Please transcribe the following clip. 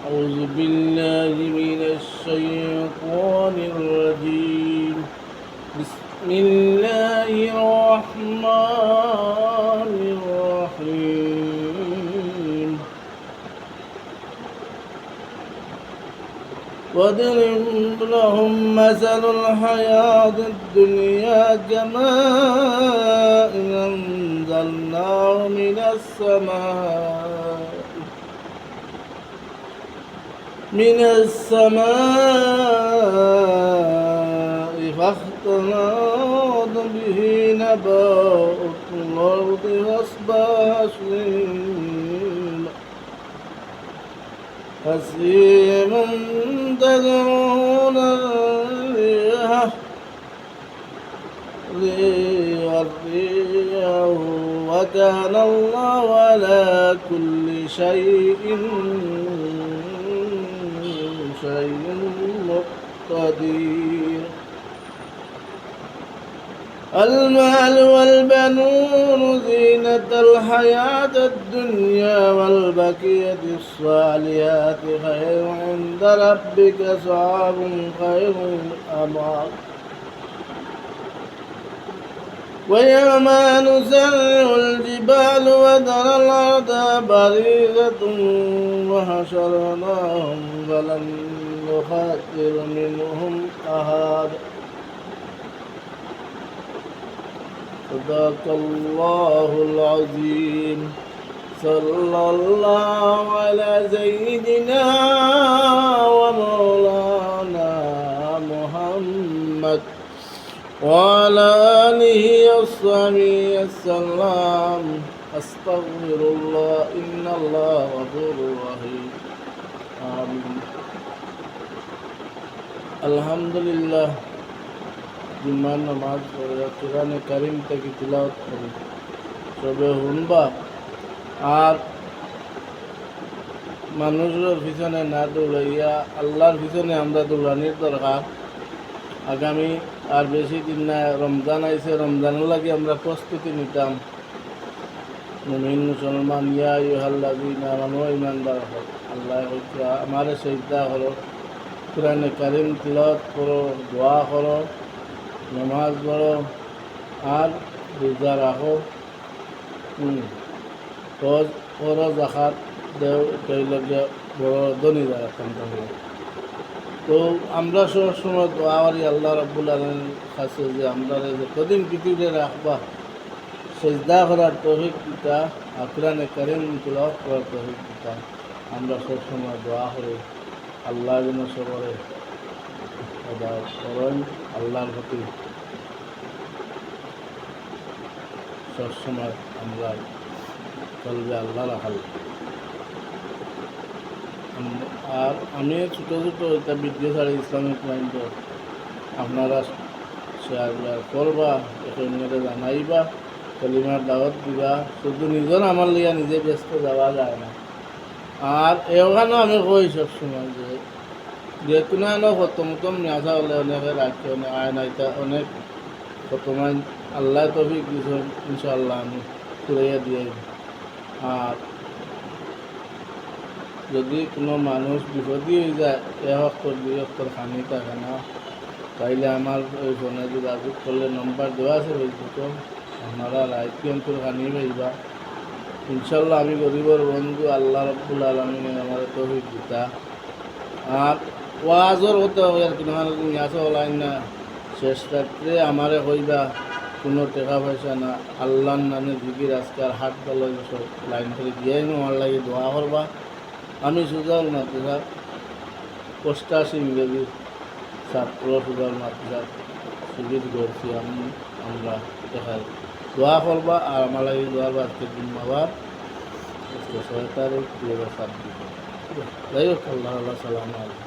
أعوذ بالله من الشيطان الرجيم بسم الله الرحمن الرحيم واضرب لهم مثل الحياة الدنيا كماء أنزلناه من السماء فاختلط به نبات الأرض فأصبح هشيما تدعون الريح وكان الله على كل شيء مقتدر المال والبنون زينة الحياة الدنيا والبقية الصالحات خير عند ربك ثواب خير أمر ويوم نسير الجبال وترى الأرض بارزة وحشرناهم فلم نغادر منهم أحدا صدق الله العظيم صلى الله على سيدنا ومولانا محمد وعلى آله وصحبه وسلم أستغفر الله إن الله غفور رحيم آمين الحمد لله जुम्मार नमाज पढ़े कुराने करीम की तिलावत करी सबे हुनबा আর মানুষের পিছনে না দৌড়াইয়া আল্লাহর পিছনে আমরা দৌড়ানির দরকার। আগামী আর বেশি দিন না, রমজান আইছে, রমজানের লাগে আমরা প্রস্তুতি নিতাম। মুমিন মুসলমান ইয়া আইয়ুহাল্লাযীনা আমানু ঈমানদার হও, আল্লাহ হচ্ছে আমারে সিজদা করো, কুরআনে কারীম তিলাওয়াত করো, দোয়া করো, নামাজ পড়ো আর রোজা রাখো, হজ করো, যাকাত দেও, এই লাগে বড় ধনী যারা কামটা। তো আমরা সবসময় দোয়া করি আল্লাহ রাব্বুল আলামিনের কাছে যে আমরা কদিন পৃথিবীতে রাখবা, সিজদা করার তৌফিক দিতা, আর কুরআনে কারীম তিলাওয়াত করার তৌফিক দিতা। আমরা সবসময় দোয়া করি আল্লাহ যেন সবরে হেদায়েত করেন, আল্লাহর প্রতি সবসময় আমরা চলবে আল্লাহ রাখাল। আর আমি ছোটো ছোটো এটা ভিডিও ছাড়ি ইসলামিক মাইন্ড আপনারা শেয়ার করবা, অন্যরা জানাইবা, কলিমার দাওয়াত দিবা। শুধু নিজের আমার লিয়া নিজে ব্যস্ত যাওয়া যায় না। আর এখানেও আমি কই সবসময় যে কোনো প্রথম নেশা হলে অনেকে রাখছে, অনেক আয় না, এটা অনেক প্রথমে আল্লাহ তৌফিক দিয়েছেন, ইনশাআল্লাহ আমি ঘুরাইয়া দিয়ে। আর যদি কোনো মানুষ বিপদী হয়ে যায়, 1 অক্ষর 2 অক্ষর খানি থাকে না, তাইলে আমার ওই ফোনে যোগাযোগ করলে নম্বর দেওয়া আছে ফেসবুকে, আপনারা রাইট খানি পাইবা। ইনশাল্লাহ আমি গরিবর বন্ধু, আল্লাহ রাব্বুল আলামিন আমার তৌফিক দিতা। আর ওয়াজর হতে হবে আর কোনো নিয়াসে হলাই না, শেষ রাত্রে আমারে কইবা কোনো টাকা পয়সা না, আল্লাহর নামে জিকির আজকার হাট গেল সব লাইন করে দিয়াই আমার লাগে দোয়া করবা। আমি সুজাউল মাদ্রাসা 85 ইংরেজি ছাত্র সুজাউল মাদ্রাসা শিবির করছি। আমরা দেখাই দোয়া করবা আর আমার লাগে দোয়া করবা। আজকে জুম্মাবার, আজকে 6 তারিখ 2026। যাই হোক, আল্লাহ সালাম আলাইকুম।